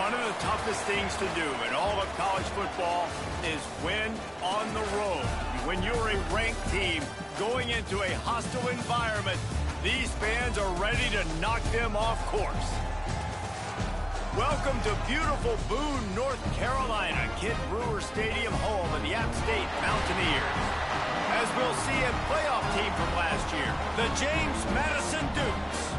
One of the toughest things to do in all of college football is win on the road. When you're a ranked team going into a hostile environment, these fans are ready to knock them off course. Welcome to beautiful Boone, North Carolina, Kid Brewer Stadium, home of the App State Mountaineers. As we'll see a playoff team from last year, the James Madison Dukes,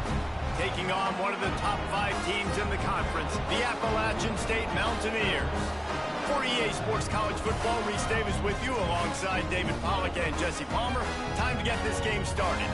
taking on one of the top 5 teams in the conference, the Appalachian State Mountaineers. For EA Sports College Football, Reese Davis with you alongside David Pollack and Jesse Palmer. Time to get this game started.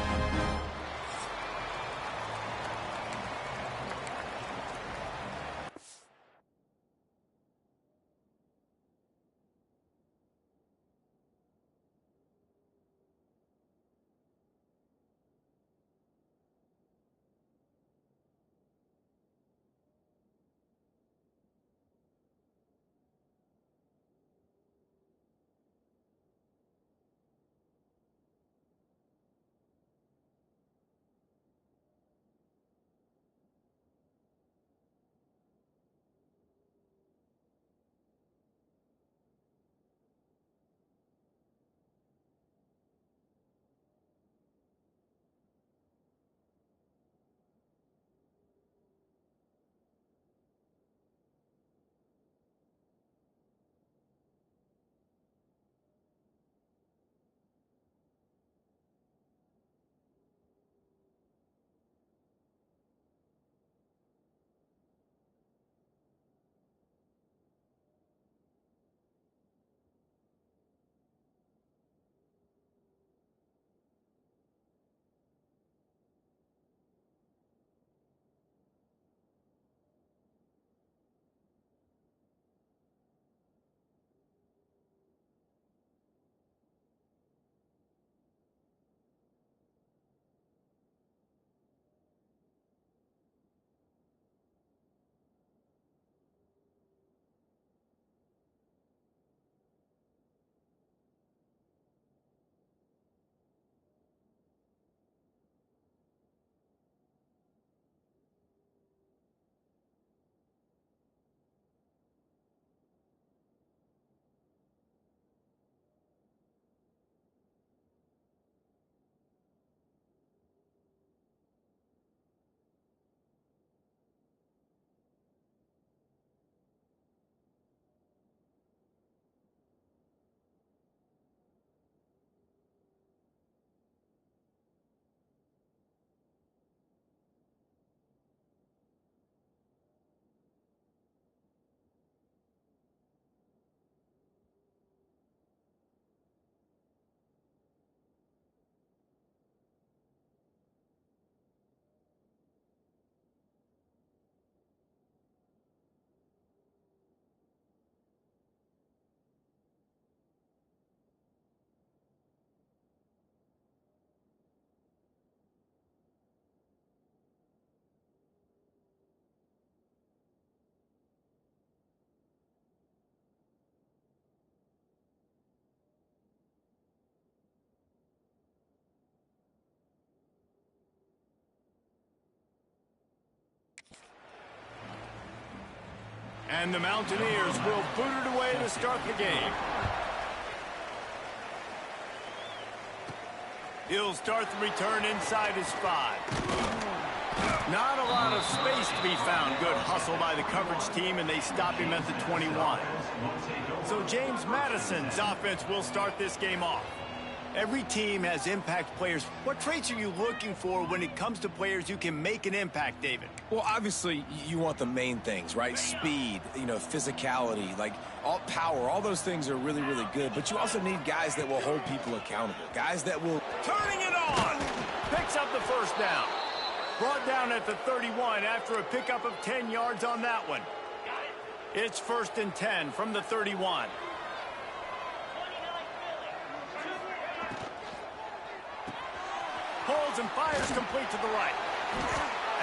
And the Mountaineers will boot it away to start the game. He'll start the return inside his 5. Not a lot of space to be found. Good hustle by the coverage team, and they stop him at the 21. So James Madison's offense will start this game off. Every team has impact players. What traits are you looking for when it comes to players who can make an impact, David? Well, obviously, you want the main things, right? Speed, physicality, like all power. All those things are really, really good. But you also need guys that will hold people accountable. Guys that will... Turning it on! Picks up the first down. Brought down at the 31 after a pickup of 10 yards on that one. It's 1st and 10 from the 31. Pulls and fires complete to the right.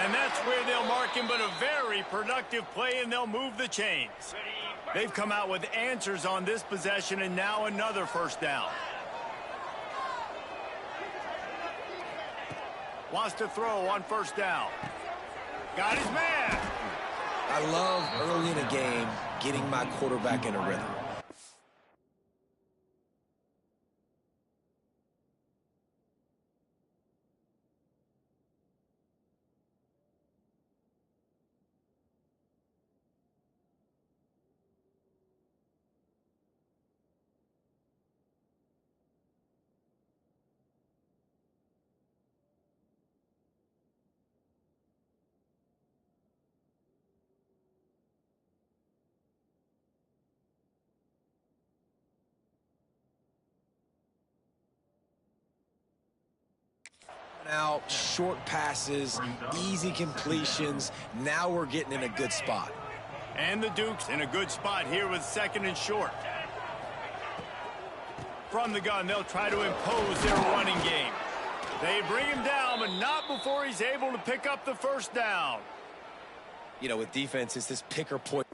And that's where they'll mark him, but a very productive play, and they'll move the chains. They've come out with answers on this possession, and now another first down. Wants to throw on first down. Got his man. I love early in a game getting my quarterback in a rhythm. Out, short passes, easy completions. Now we're getting in a good spot. And the Dukes in a good spot here with 2nd and short. From the gun, they'll try to impose their running game. They bring him down, but not before he's able to pick up the first down. With defense, it's this pick or point.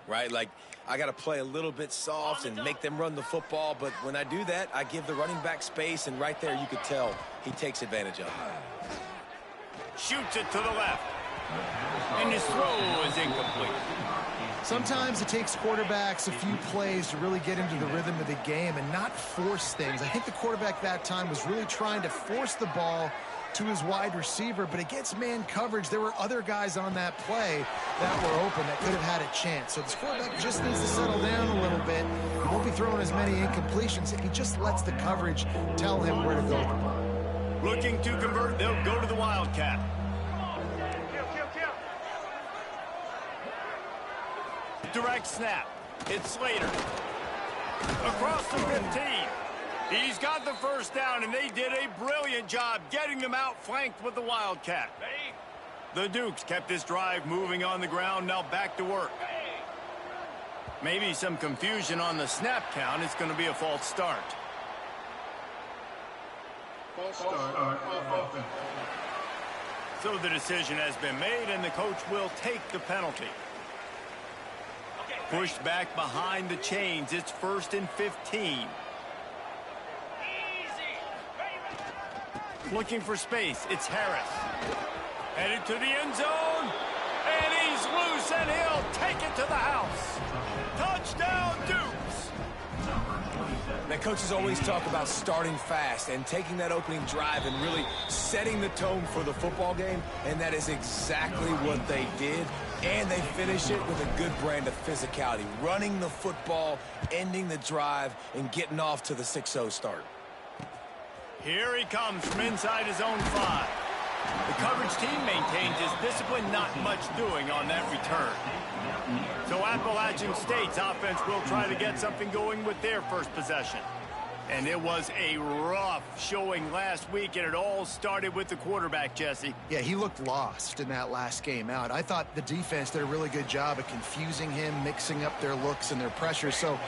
Right? Like, I got to play a little bit soft and make them run the football, but when I do that, I give the running back space, and right there you could tell he takes advantage of it. Shoots it to the left. And his throw is incomplete. Sometimes it takes quarterbacks a few plays to really get into the rhythm of the game and not force things. I think the quarterback that time was really trying to force the ball to his wide receiver, but against man coverage, there were other guys on that play that were open that could have had a chance. So this quarterback just needs to settle down a little bit. He won't be throwing as many incompletions if he just lets the coverage tell him where to go with the ball. Looking to convert, they'll go to the Wildcat. Direct snap. It's Slater. Across the 15. He's got the first down, and they did a brilliant job getting them outflanked with the Wildcat. The Dukes kept this drive moving on the ground, now back to work. Maybe some confusion on the snap count. It's going to be a false start. So the decision has been made, and the coach will take the penalty. Pushed back behind the chains. It's 1st and 15. Looking for space. It's Harris. Headed to the end zone. And he's loose, and he'll take it to the house. Touchdown, Dukes. Now, coaches always talk about starting fast and taking that opening drive and really setting the tone for the football game, and that is exactly what they did. And they finish it with a good brand of physicality, running the football, ending the drive, and getting off to the 6-0 start. Here he comes from inside his own 5. The coverage team maintains his discipline, not much doing on that return. So Appalachian State's offense will try to get something going with their first possession. And it was a rough showing last week, and it all started with the quarterback, Jesse. Yeah, he looked lost in that last game out. I thought the defense did a really good job of confusing him, mixing up their looks and their pressure. So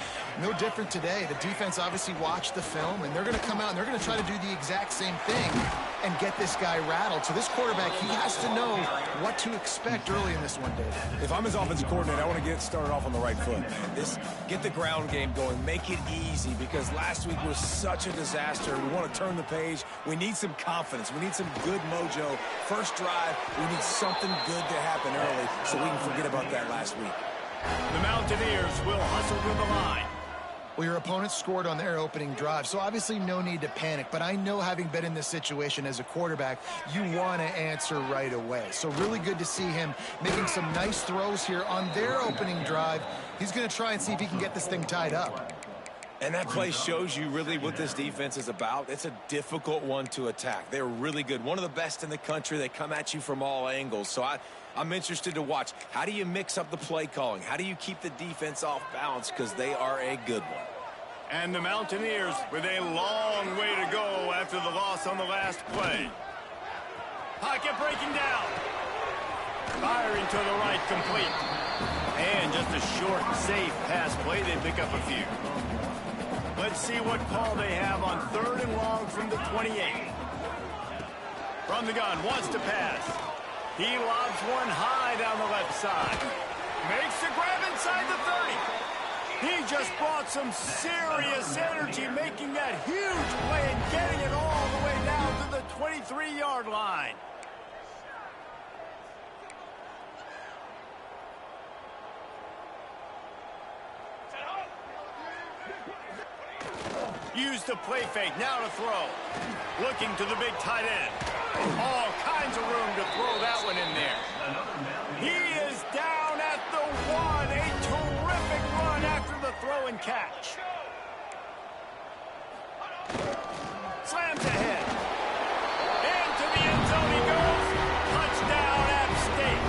no different today. The defense obviously watched the film, and they're going to come out and they're going to try to do the exact same thing and get this guy rattled. So this quarterback, he has to know what to expect early in this one, Dave. If I'm his offensive coordinator, I want to get started off on the right foot, man. Get the ground game going, make it easy, because last week was such a disaster. We want to turn the page. We need some confidence. We need some good mojo. First drive, we need something good to happen early so we can forget about that last week. The Mountaineers will hustle to the line. Well, your opponent scored on their opening drive, so obviously no need to panic. But I know, having been in this situation as a quarterback, you want to answer right away. So really good to see him making some nice throws here on their opening drive. He's going to try and see if he can get this thing tied up. And that play shows you really what this defense is about. It's a difficult one to attack. They're really good. One of the best in the country. They come at you from all angles. So I'm interested to watch. How do you mix up the play calling? How do you keep the defense off balance? Because they are a good one. And the Mountaineers with a long way to go after the loss on the last play. Pocket breaking down. Firing to the right, complete. And just a short, safe pass play. They pick up a few. Let's see what call they have on 3rd and long from the 28. From the gun, wants to pass. He lobs one high down the left side. Makes the grab inside the 30. He just brought some serious energy, making that huge play and getting it all the way down to the 23-yard line. Use the play fake, now to throw. Looking to the big tight end. All kinds of room to throw that one in there. He is down at the 1. A terrific run after the throw and catch. Slams ahead. Into the end zone he goes. Touchdown, App State.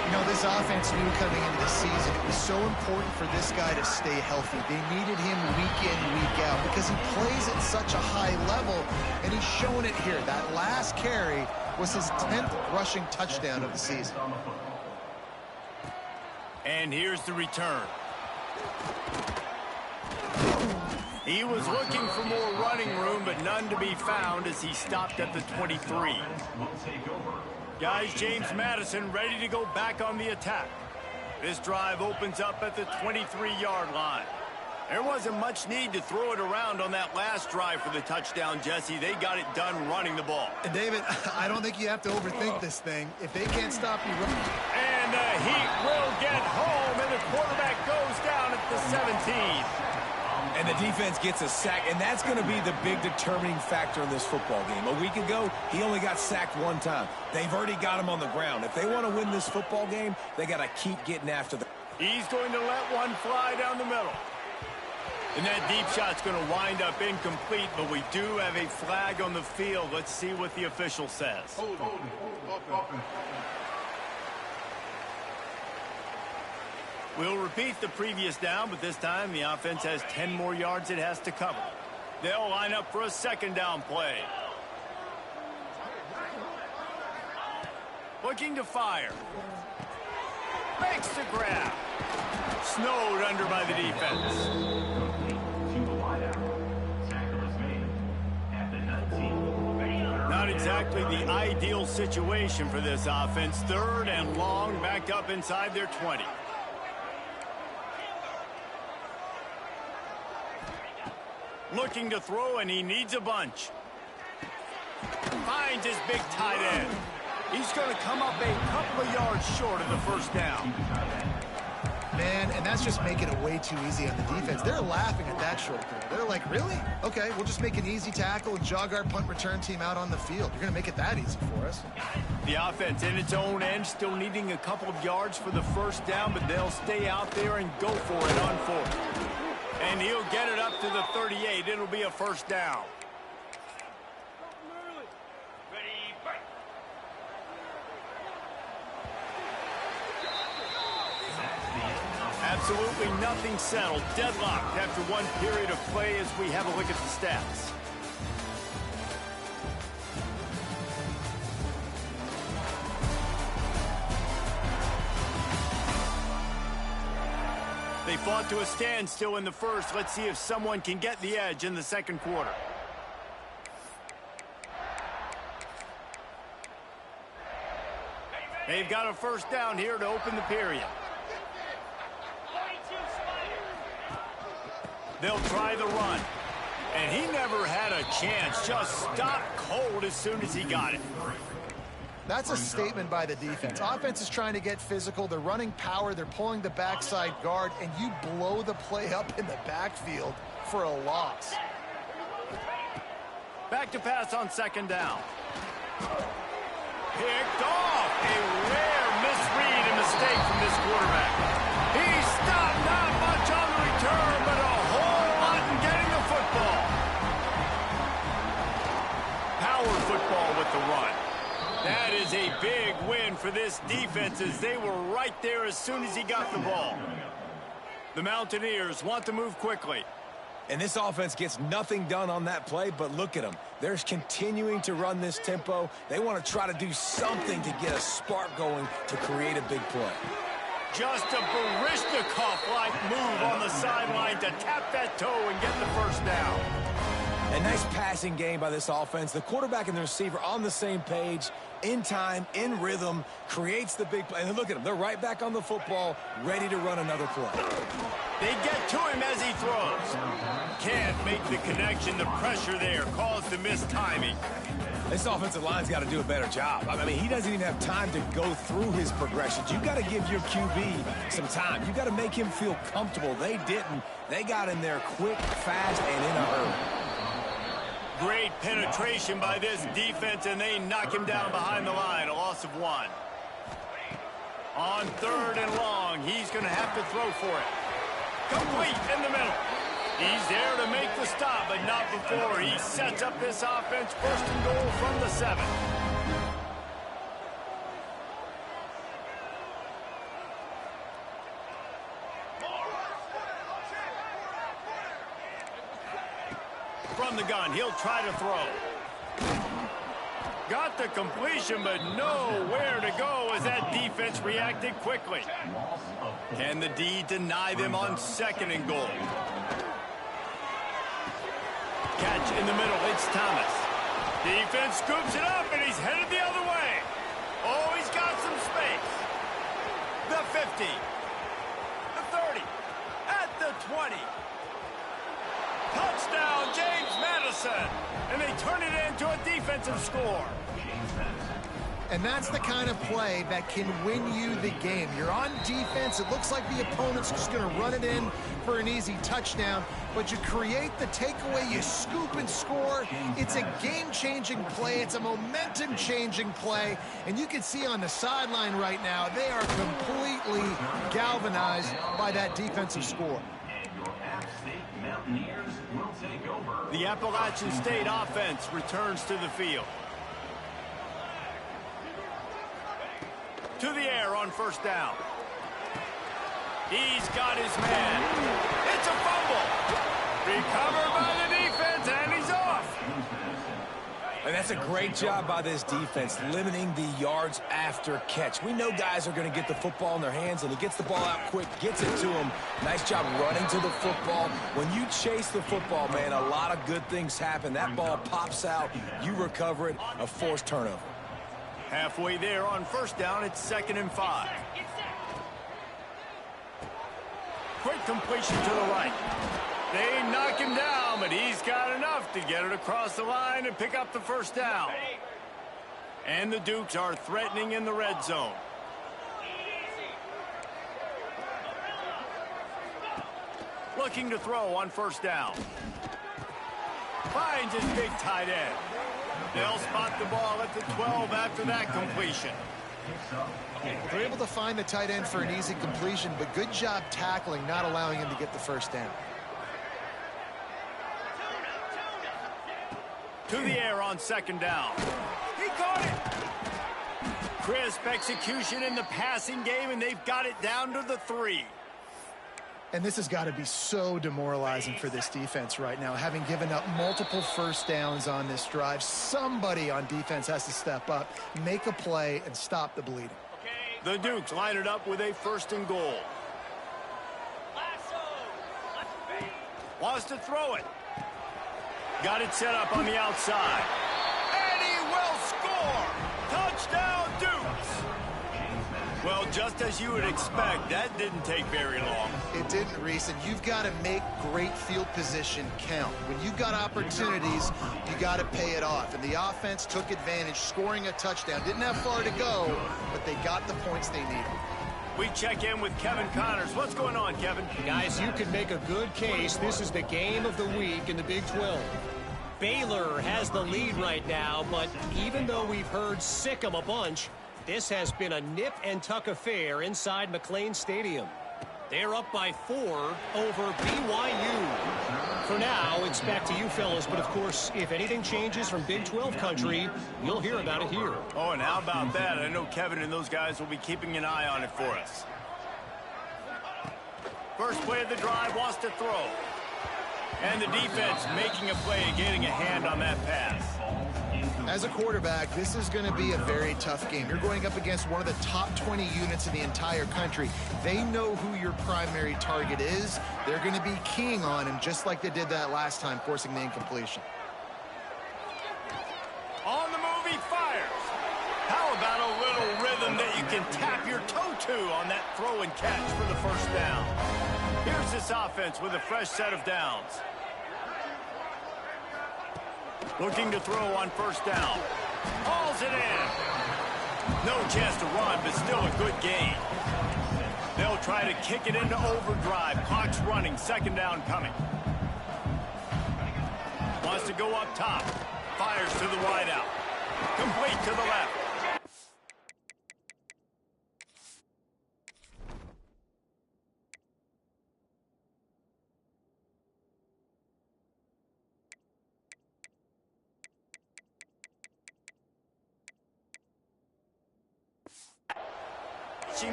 You know, this offense knew coming into the season it was so important for this guy to stay healthy. They needed him week in, week out, because he plays at such a high level, and he's showing it here. That last carry was his 10th rushing touchdown of the season. And here's the return. He was looking for more running room, but none to be found as he stopped at the 23. Guys, James Madison ready to go back on the attack. This drive opens up at the 23-yard line. There wasn't much need to throw it around on that last drive for the touchdown, Jesse. They got it done running the ball. And David, I don't think you have to overthink this thing. If they can't stop you running. And the Heat will get home, and the quarterback goes down at the 17. And the defense gets a sack, and that's going to be the big determining factor in this football game. A week ago, he only got sacked one time. They've already got him on the ground. If they want to win this football game, they got to keep getting after them. He's going to let one fly down the middle. And that deep shot's going to wind up incomplete, but we do have a flag on the field. Let's see what the official says. We'll repeat the previous down, but this time the offense has 10 more yards it has to cover. They'll line up for a second down play. Looking to fire. Makes the grab. Snowed under by the defense. Not exactly the ideal situation for this offense. Third and long, backed up inside their 20. Looking to throw, and he needs a bunch. Finds his big tight end. He's going to come up a couple of yards short of the first down. Man, and that's just making it way too easy on the defense. They're laughing at that short throw. They're like, really? Okay, we'll just make an easy tackle and jog our punt return team out on the field. You're going to make it that easy for us. The offense in its own end, still needing a couple of yards for the first down, but they'll stay out there and go for it on fourth. And he'll get it up to the 38. It'll be a first down. Absolutely nothing settled. Deadlocked after one period of play as we have a look at the stats. They fought to a standstill in the first. Let's see if someone can get the edge in the second quarter. They've got a first down here to open the period. They'll try the run. And he never had a chance. Just stopped cold as soon as he got it. That's a statement by the defense. Offense is trying to get physical. They're running power. They're pulling the backside guard, and you blow the play up in the backfield for a loss. Back to pass on second down. Picked off. A rare misread and mistake from this quarterback. He stopped, not much on the return, but a whole lot in getting the football. Power football with the run. That is a big win for this defense as they were right there as soon as he got the ball. The Mountaineers want to move quickly. And this offense gets nothing done on that play, but look at them. They're continuing to run this tempo. They want to try to do something to get a spark going to create a big play. Just a Baryshnikov-like move on the sideline to tap that toe and get the first down. A nice passing game by this offense. The quarterback and the receiver on the same page, in time, in rhythm, creates the big play. And look at them. They're right back on the football, ready to run another play. They get to him as he throws. Can't make the connection. The pressure there caused the missed timing. This offensive line's got to do a better job. I mean, he doesn't even have time to go through his progressions. You've got to give your QB some time. You've got to make him feel comfortable. They didn't. They got in there quick, fast, and in a hurry. Great penetration by this defense, and they knock him down behind the line. A loss of one. On third and long, he's going to have to throw for it. Complete in the middle. He's there to make the stop, but not before he sets up this offense. First and goal from the 7. From the gun, he'll try to throw. Got the completion, but nowhere to go as that defense reacted quickly. Can the D deny them on second and goal? Catch in the middle, it's Thomas. Defense scoops it up, and he's headed the other way. Oh, he's got some space. The 50. The 30. At the 20. Touchdown, James Madison. And they turn it into a defensive score. And that's the kind of play that can win you the game. You're on defense. It looks like the opponent's just going to run it in for an easy touchdown, but you create the takeaway, you scoop and score. It's a game-changing play. It's a momentum-changing play. And you can see on the sideline right now, they are completely galvanized by that defensive score. The Appalachian State offense returns to the field. To the air on first down. He's got his man. It's a fumble. Recovered by the defense, and he's off. And that's a great job by this defense, limiting the yards after catch. We know guys are going to get the football in their hands, and he gets the ball out quick, gets it to him. Nice job running to the football. When you chase the football, man, a lot of good things happen. That ball pops out, you recover it, a forced turnover. Halfway there on first down, it's 2nd and 5. Quick completion to the right. They knock him down, but he's got enough to get it across the line and pick up the first down. And the Dukes are threatening in the red zone. Looking to throw on first down. Finds his big tight end. They'll spot the ball at the 12 after that completion. They're able to find the tight end for an easy completion, but good job tackling, not allowing him to get the first down. To the air on 2nd down. He caught it. Crisp execution in the passing game, and they've got it down to the 3. And this has got to be so demoralizing for this defense right now, having given up multiple first downs on this drive. Somebody on defense has to step up, make a play, and stop the bleeding. The Dukes line it up with a 1st and goal. Wants to throw it. Got it set up on the outside. And he will score! Touchdown, Dukes! Well, just as you would expect, that didn't take very long. It didn't, Reese, and you've got to make great field position count. When you've got opportunities, you got to pay it off. And the offense took advantage, scoring a touchdown. Didn't have far to go, but they got the points they needed. We check in with Kevin Connors. What's going on, Kevin? Guys, you can make a good case. This is the game of the week in the Big 12. Baylor has the lead right now, but even though we've heard sick 'em a bunch, this has been a nip-and-tuck affair inside McLean Stadium. They're up by 4 over BYU. For now, it's back to you fellas, but of course, if anything changes from Big 12 country, you'll hear about it here. Oh, and how about that? I know Kevin and those guys will be keeping an eye on it for us. First play of the drive, wants to throw. And the defense making a play and getting a hand on that pass. As a quarterback, this is going to be a very tough game. You're going up against one of the top 20 units in the entire country. They know who your primary target is. They're going to be keying on him just like they did that last time, forcing the incompletion. On the move, he fires. How about a little rhythm that you can tap your toe to on that throw and catch for the first down? Here's this offense with a fresh set of downs. Looking to throw on first down. Hauls it in. No chance to run, but still a good gain. They'll try to kick it into overdrive. Clock's running. 2nd down coming. Wants to go up top. Fires to the wideout. Complete to the left.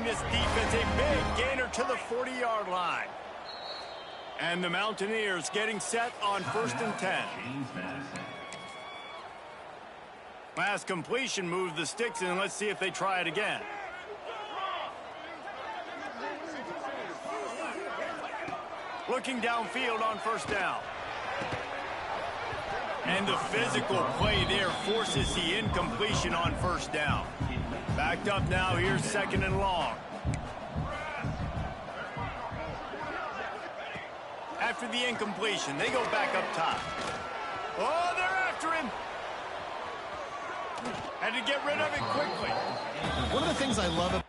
This defense, a big gainer to the 40-yard line. And the Mountaineers getting set on 1st and 10. Last completion moved the sticks in. Let's see if they try it again. Looking downfield on first down. And the physical play there forces the incompletion on first down. Backed up now, here's 2nd and long. After the incompletion, they go back up top. Oh, they're after him. Had to get rid of it quickly. One of the things I love about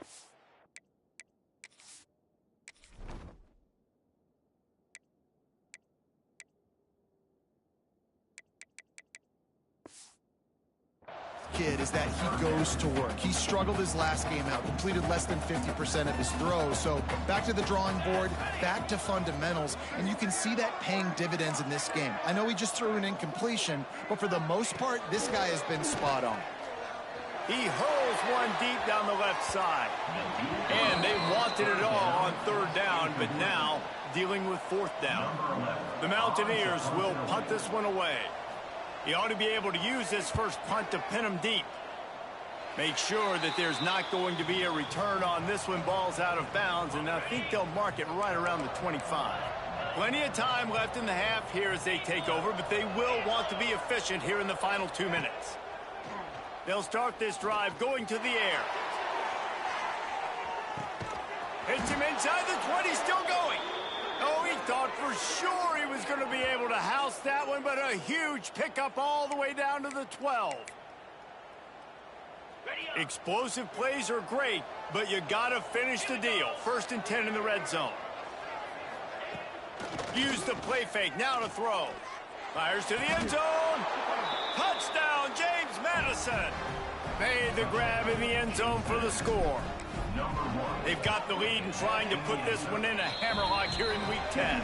kid is that he goes to work. He struggled his last game out, completed less than 50% of his throws. So back to the drawing board, back to fundamentals, and you can see that paying dividends in this game. I know he just threw an incompletion, but for the most part, this guy has been spot on. He hurls one deep down the left side. And they wanted it all on third down, but now dealing with fourth down. The Mountaineers will punt this one away. He ought to be able to use this first punt to pin him deep. Make sure that there's not going to be a return on this one. Ball's out of bounds, and I think they'll mark it right around the 25. Plenty of time left in the half here as they take over, but they will want to be efficient here in the final 2 minutes. They'll start this drive going to the air. Hits him inside the 20, still going. Oh, he thought for sure he was going to be able to house that one, but a huge pickup all the way down to the 12. Explosive plays are great, but you got to finish the deal. 1st and 10 in the red zone. Use the play fake, now to throw. Fires to the end zone. Touchdown, James Madison. Made the grab in the end zone for the score. They've got the lead and trying to put this one in a hammerlock here in week 10.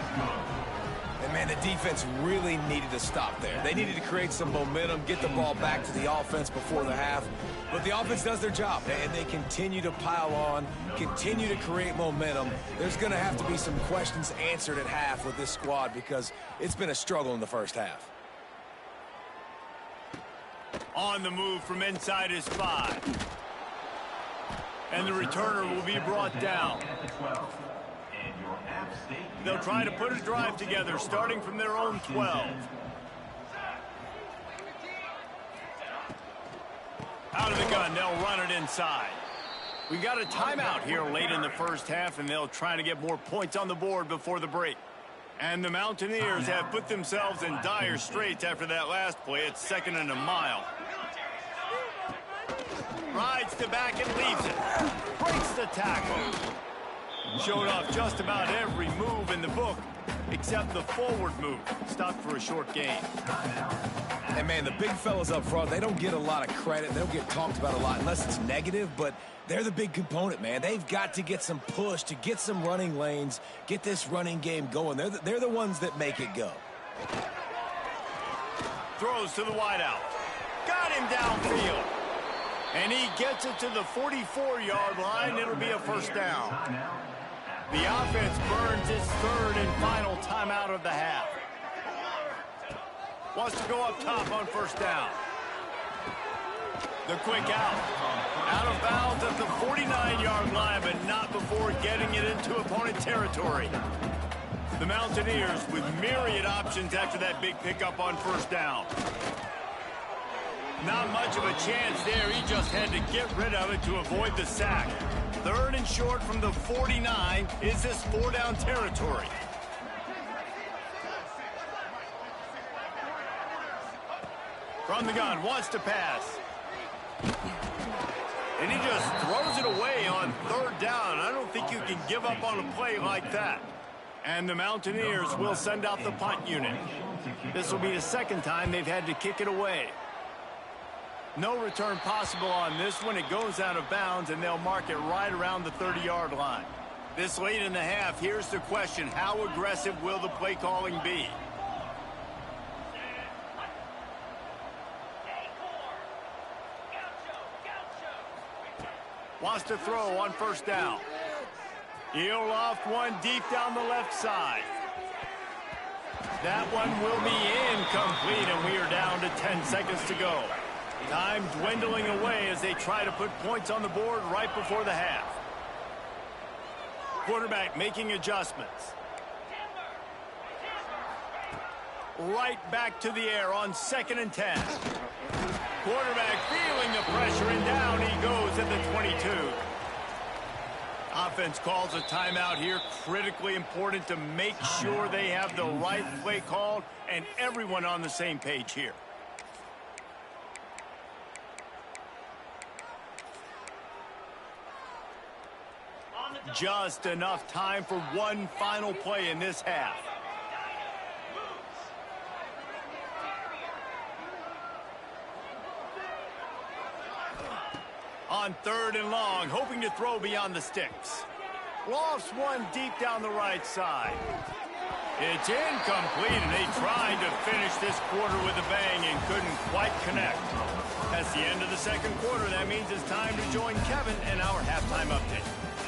And, man, the defense really needed to stop there. They needed to create some momentum, get the ball back to the offense before the half. But the offense does their job, and they continue to pile on, continue to create momentum. There's going to have to be some questions answered at half with this squad because it's been a struggle in the first half. On the move from inside his 5. And the returner will be brought down. They'll try to put a drive together, starting from their own 12. Out of the gun, they'll run it inside. We got a timeout here late in the first half, and they'll try to get more points on the board before the break. And the Mountaineers have put themselves in dire straits after that last play. It's 2nd and a mile. Rides to back and leaves it. Breaks the tackle. Showed off just about every move in the book, except the forward move. Stopped for a short gain. And, man, the big fellas up front, they don't get a lot of credit. They don't get talked about a lot unless it's negative, but they're the big component, man. They've got to get some push, to get some running lanes, get this running game going. They're the ones that make it go. Throws to the wideout. Got him downfield. And he gets it to the 44-yard line. It'll be a first down. The offense burns its 3rd and final timeout of the half. Wants to go up top on first down. The quick out. Out of bounds at the 49-yard line, but not before getting it into opponent territory. The Mountaineers with myriad options after that big pickup on first down. Not much of a chance there. He just had to get rid of it to avoid the sack. 3rd and short from the 49. Is this 4-down territory? From the gun, wants to pass. And he just throws it away on 3rd down. I don't think you can give up on a play like that. And the Mountaineers will send out the punt unit. This will be the 2nd time they've had to kick it away. No return possible on this one. It goes out of bounds, and they'll mark it right around the 30-yard line. This late in the half, here's the question. How aggressive will the play calling be? Wants to throw on first down. He'll loft one deep down the left side. That one will be incomplete, and we are down to 10 seconds to go. Time dwindling away as they try to put points on the board right before the half. Quarterback making adjustments. Right back to the air on 2nd and 10. Quarterback feeling the pressure, and down he goes at the 22. Offense calls a timeout here. Critically important to make sure they have the right play called and everyone on the same page here. Just enough time for one final play in this half. On 3rd and long, hoping to throw beyond the sticks. Lofts one deep down the right side. It's incomplete, and they tried to finish this quarter with a bang and couldn't quite connect. That's the end of the second quarter. That means it's time to join Kevin in our halftime update.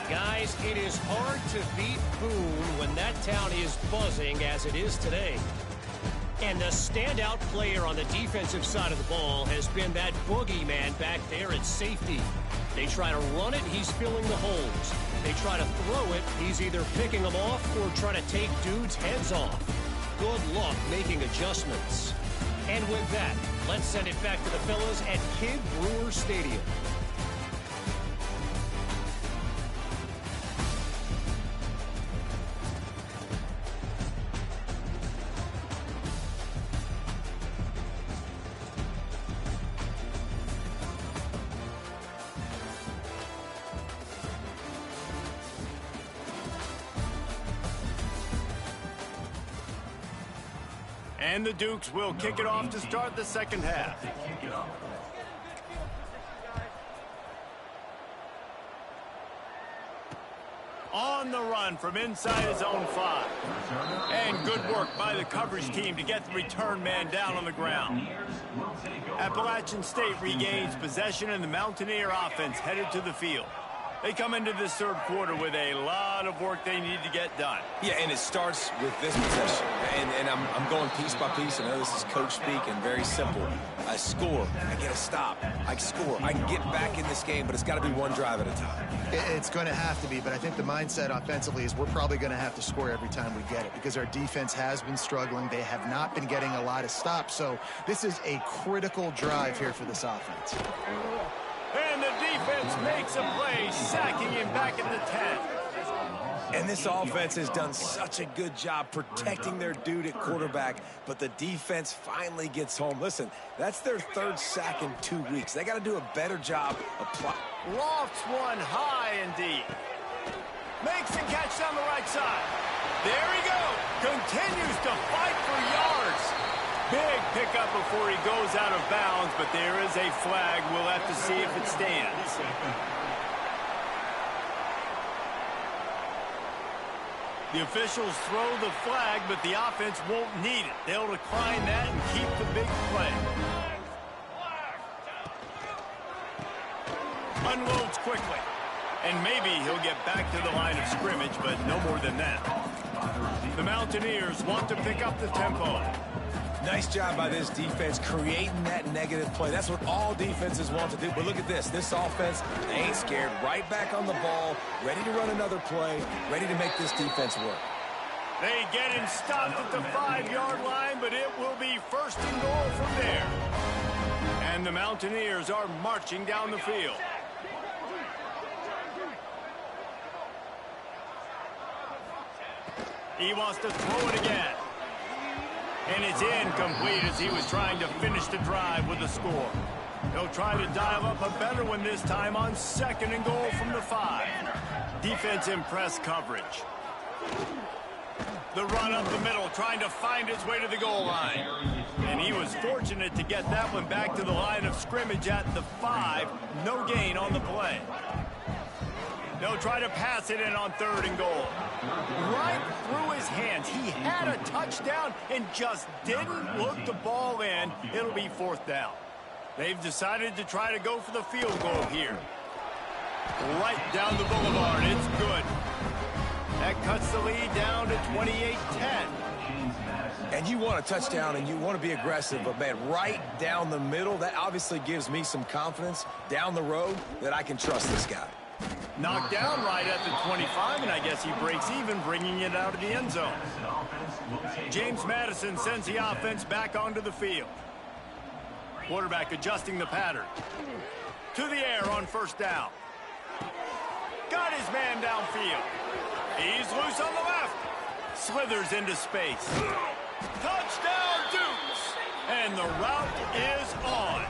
Guys, it is hard to beat Boone when that town is buzzing as it is today. And the standout player on the defensive side of the ball has been that boogeyman back there at safety. They try to run it, he's filling the holes. They try to throw it, he's either picking them off or trying to take dudes' heads off. Good luck making adjustments. And with that, let's send it back to the fellas at Kid Brewer Stadium. And the Dukes will kick it off to start the second half. On the run from inside his own 5. And good work by the coverage team to get the return man down on the ground. Appalachian State regains possession, and the Mountaineer offense headed to the field. They come into this third quarter with a lot of work they need to get done. Yeah, and it starts with this possession. And I'm going piece by piece. I know this is coach speak and very simple. I score. I get a stop. I score. I can get back in this game, but it's got to be one drive at a time. It's going to have to be, but I think the mindset offensively is we're probably going to have to score every time we get it because our defense has been struggling. They have not been getting a lot of stops. So this is a critical drive here for this offense. And the defense makes a play, sacking him back at the 10. And this offense has done such a good job protecting their dude at quarterback, but the defense finally gets home. Listen, that's their 3rd sack in 2 weeks. They got to do a better job of Lofts one high and deep. Makes a catch down the right side. There he goes. Continues to fight for yards. Big pickup before he goes out of bounds, but there is a flag. We'll have to see if it stands. The officials throw the flag, but the offense won't need it. They'll decline that and keep the big play. Unloads quickly. And maybe he'll get back to the line of scrimmage, but no more than that. The Mountaineers want to pick up the tempo. Nice job by this defense creating that negative play. That's what all defenses want to do. But look at this. This offense, they ain't scared. Right back on the ball, ready to run another play, ready to make this defense work. They get him stopped at the 5-yard line, but it will be 1st and goal from there. And the Mountaineers are marching down the field. He wants to throw it again. And it's incomplete as he was trying to finish the drive with a score. He'll try to dial up a better one this time on 2nd and goal from the 5. Defense in press coverage. The run up the middle, trying to find his way to the goal line. And he was fortunate to get that one back to the line of scrimmage at the 5. No gain on the play. They'll try to pass it in on 3rd and goal. Right through his hands. He had a touchdown and just didn't look the ball in. It'll be 4th down. They've decided to try to go for the field goal here. Right down the boulevard. It's good. That cuts the lead down to 28-10. And you want a touchdown and you want to be aggressive, but, man, right down the middle, that obviously gives me some confidence down the road that I can trust this guy. Knocked down right at the 25, and I guess he breaks even, bringing it out of the end zone. James Madison sends the offense back onto the field. Quarterback adjusting the pattern. To the air on 1st down. Got his man downfield. He's loose on the left. Slithers into space. Touchdown, Dukes! And the route is on.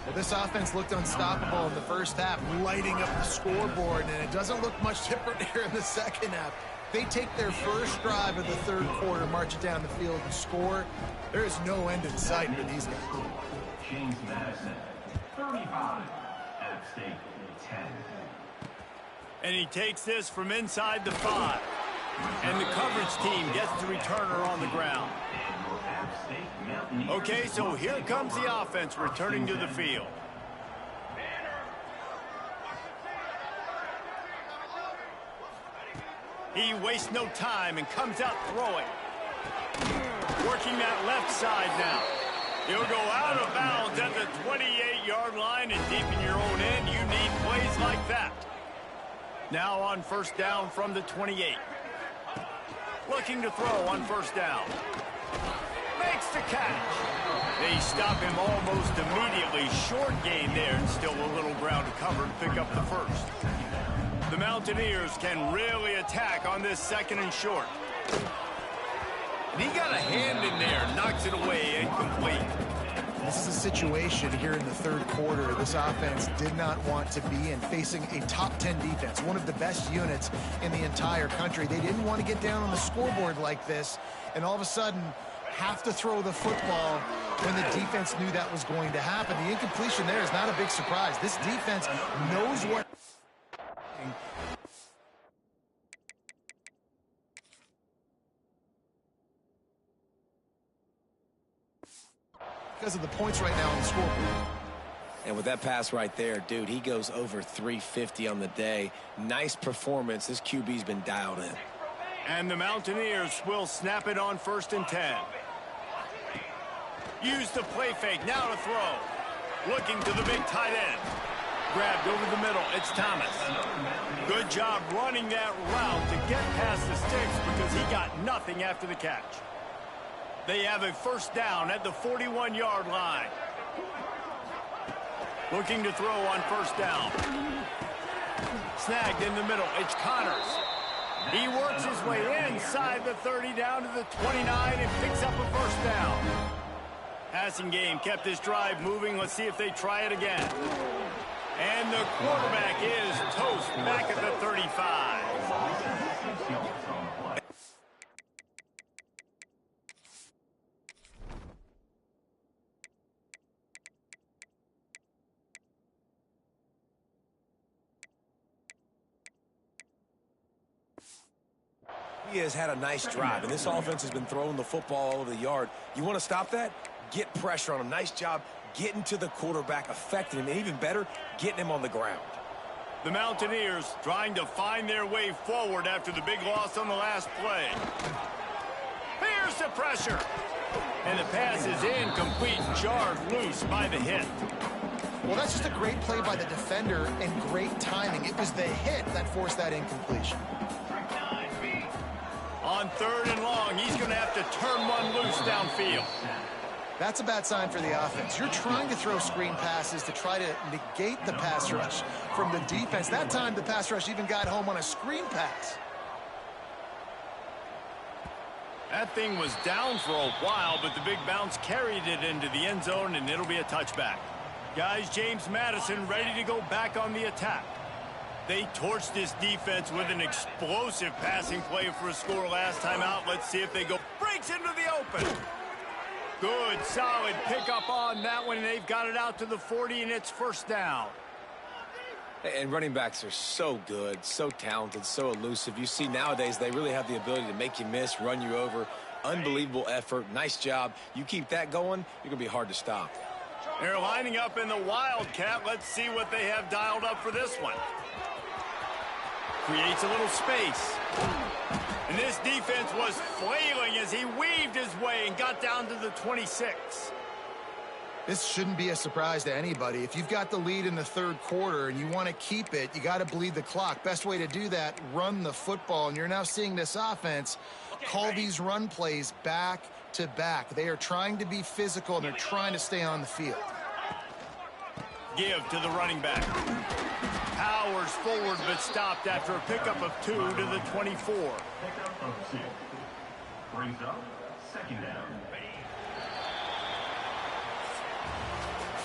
Well, this offense looked unstoppable in the first half, lighting up the scoreboard, and it doesn't look much different here in the second half. They take their first drive of the third quarter, march it down the field, and score. There is no end in sight for these guys. James Madison, 35, App State 10. And he takes this from inside the 5. And the coverage team gets the returner on the ground. Okay, so here comes the offense returning to the field. He wastes no time and comes out throwing. Working that left side now. He'll go out of bounds at the 28-yard line, and deep in your own end, you need plays like that. Now on first down from the 28. Looking to throw on first down. Makes the catch. They stop him almost immediately. Short gain there, and still a little ground to cover to pick up the first. The Mountaineers can really attack on this second and short. And he got a hand in there, knocks it away, incomplete. This is a situation here in the third quarter this offense did not want to be in, facing a top 10 defense, one of the best units in the entire country. They didn't want to get down on the scoreboard like this, and all of a sudden have to throw the football when the defense knew that was going to happen. The incompletion there is not a big surprise. This defense knows what... because of the points right now on the scoreboard. And with that pass right there, dude, he goes over 350 on the day. Nice performance. This QB's been dialed in. And the Mountaineers will snap it on first and 10. Use the play fake, now to throw. Looking to the big tight end. Grabbed over the middle, it's Thomas. Good job running that route to get past the sticks because he got nothing after the catch. They have a first down at the 41-yard line. Looking to throw on first down. Snagged in the middle, it's Connors. He works his way inside the 30 down to the 29 and picks up a first down. Passing game kept this drive moving. Let's see if they try it again. And the quarterback is toast back at the 35. He has had a nice drive, and this offense has been throwing the football all over the yard. You want to stop that? Get pressure on him. Nice job getting to the quarterback, affecting him, and even better, getting him on the ground. The Mountaineers trying to find their way forward after the big loss on the last play. Here's the pressure. And the pass is incomplete, jarred loose by the hit. Well, that's just a great play by the defender and great timing. It was the hit that forced that incompletion. On third and long, he's going to have to turn one loose downfield. That's a bad sign for the offense. You're trying to throw screen passes to try to negate the pass rush from the defense. That time, the pass rush even got home on a screen pass. That thing was down for a while, but the big bounce carried it into the end zone, and it'll be a touchback. Guys, James Madison ready to go back on the attack. They torched this defense with an explosive passing play for a score last time out. Let's see if they go. Breaks into the open. Good, solid pickup on that one. They've got it out to the 40, and it's first down. And running backs are so good, so talented, so elusive. You see nowadays they really have the ability to make you miss, run you over. Unbelievable effort. Nice job. You keep that going, you're going to be hard to stop. They're lining up in the Wildcat. Let's see what they have dialed up for this one. Creates a little space. And this defense was flailing as he weaved his way and got down to the 26. This shouldn't be a surprise to anybody. If you've got the lead in the third quarter and you want to keep it, you got to bleed the clock. Best way to do that, run the football. And you're now seeing this offense call these run plays back to back. They are trying to be physical, and they're trying to stay on the field. Give to the running back. Powers forward, but stopped after a pickup of 2 to the 24. Pickup of 6. Brings up second down.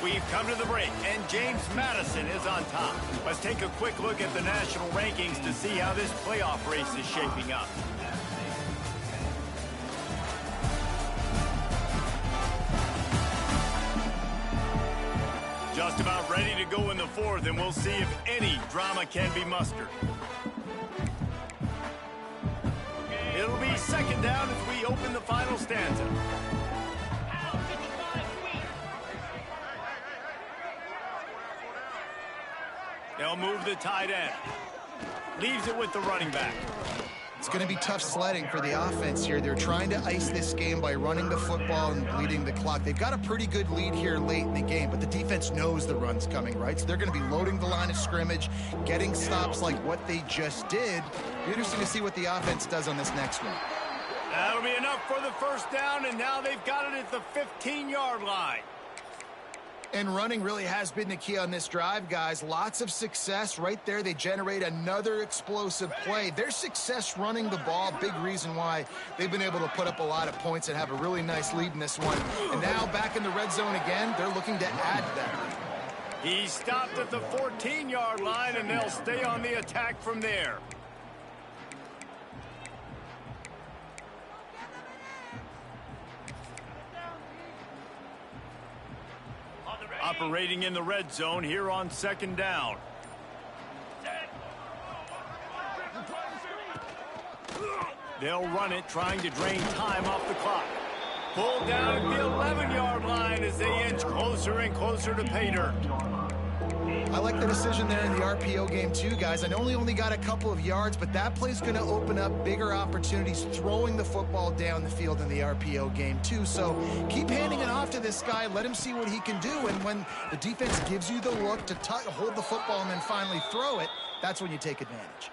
We've come to the break, and James Madison is on top. Let's take a quick look at the national rankings to see how this playoff race is shaping up. Just about ready to go in the fourth, and we'll see if any drama can be mustered. It'll be second down as we open the final stanza. They'll move the tight end. Leaves it with the running back. It's going to be tough sledding for the offense here. They're trying to ice this game by running the football and bleeding the clock. They've got a pretty good lead here late in the game, but the defense knows the run's coming, right? So they're going to be loading the line of scrimmage, getting stops like what they just did. Be interesting to see what the offense does on this next one. That'll be enough for the first down, and now they've got it at the 15-yard line. And running really has been the key on this drive, guys. Lots of success right there. They generate another explosive play. Their success running the ball, big reason why they've been able to put up a lot of points and have a really nice lead in this one. And now back in the red zone again, they're looking to add to that lead. He stopped at the 14-yard line, and they'll stay on the attack from there. Operating in the red zone here on second down. They'll run it, trying to drain time off the clock. Pulled down at the 11-yard line as they inch closer and closer to pay dirt. I like the decision there in the RPO game too, guys. I know he only got a couple of yards, but that play's going to open up bigger opportunities throwing the football down the field in the RPO game too. So keep handing it off to this guy. Let him see what he can do. And when the defense gives you the look to hold the football and then finally throw it, that's when you take advantage.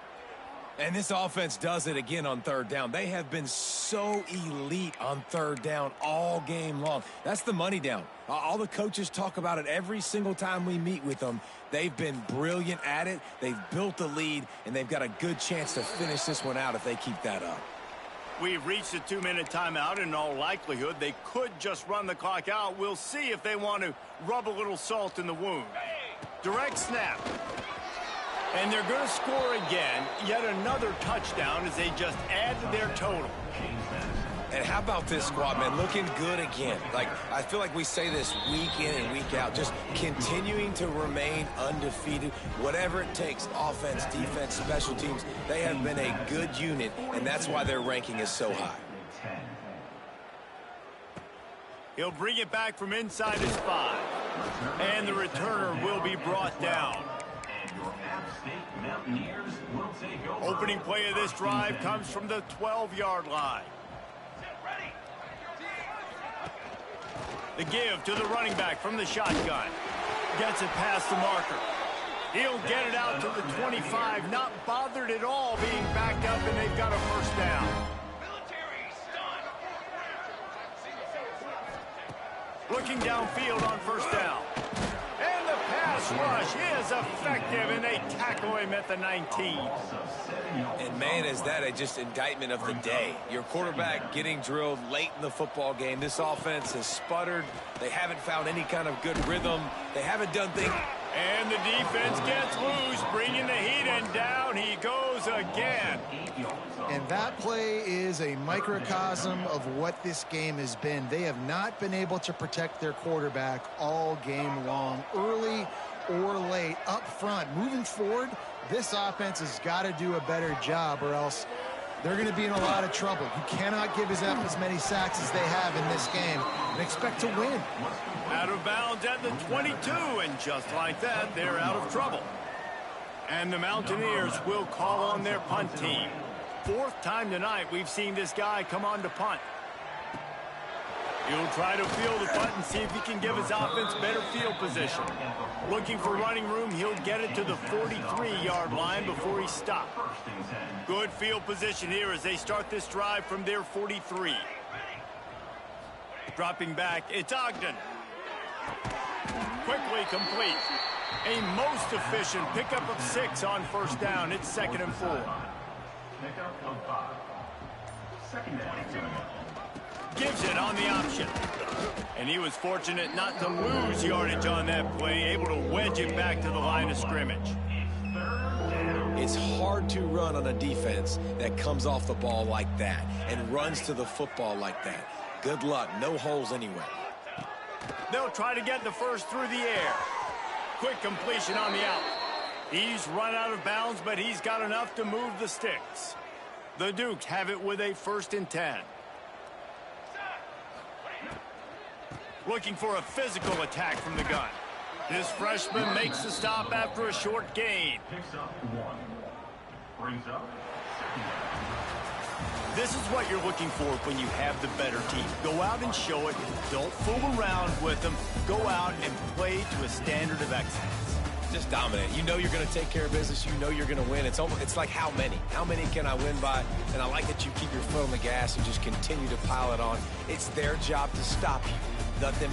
And this offense does it again on third down. They have been so elite on third down all game long. That's the money down. All the coaches talk about it every single time we meet with them. They've been brilliant at it. They've built the lead, and they've got a good chance to finish this one out if they keep that up. We've reached a 2-minute timeout. In all likelihood, they could just run the clock out. We'll see if they want to rub a little salt in the wound. Direct snap. And they're going to score again, yet another touchdown as they just add to their total. And how about this squad, man? Looking good again. Like, I feel like we say this week in and week out, just continuing to remain undefeated. Whatever it takes, offense, defense, special teams, they have been a good unit, and that's why their ranking is so high. He'll bring it back from inside his 5. And the returner will be brought down. Opening play of this drive comes from the 12-yard line. The give to the running back from the shotgun. Gets it past the marker. He'll get it out to the 25, not bothered at all being backed up, and they've got a first down. Looking downfield on first down. And the pass rush is effective, and they tackle him at the 19. And, man, is that just indictment of the day. Your quarterback getting drilled late in the football game. This offense has sputtered. They haven't found any kind of good rhythm. They haven't done things. And the defense gets loose, bringing the heat, and down he goes again. And that play is a microcosm of what this game has been. They have not been able to protect their quarterback all game long, early or late, up front. Moving forward, this offense has got to do a better job, or else they're going to be in a lot of trouble. You cannot give up as many sacks as they have in this game and expect to win. Out of bounds at the 22, and just like that, they're out of trouble. And the Mountaineers will call on their punt team. 4th time tonight we've seen this guy come on to punt. He'll try to field the punt and see if he can give his offense better field position. Looking for running room, he'll get it to the 43-yard line before he stops. Good field position here as they start this drive from their 43. Dropping back, it's Ogden. Quickly complete. A most efficient pickup of 6 on first down. It's 2nd and 4. Pickup of 5. Second down. Gives it on the option. And he was fortunate not to lose yardage on that play, able to wedge it back to the line of scrimmage. It's hard to run on a defense that comes off the ball like that and runs to the football like that. Good luck. No holes anyway. They'll try to get the first through the air. Quick completion on the out. He's run out of bounds, but he's got enough to move the sticks. The Dukes have it with a 1st and 10. Looking for a physical attack from the gun. This freshman makes the stop after a short gain. Picks up 1. Brings up 2nd down. This is what you're looking for when you have the better team. Go out and show it. Don't fool around with them. Go out and play to a standard of excellence. Just dominate. You know you're going to take care of business. You know you're going to win. It's like how many? How many can I win by? And I like that you keep your foot on the gas and just continue to pile it on. It's their job to stop you. Let them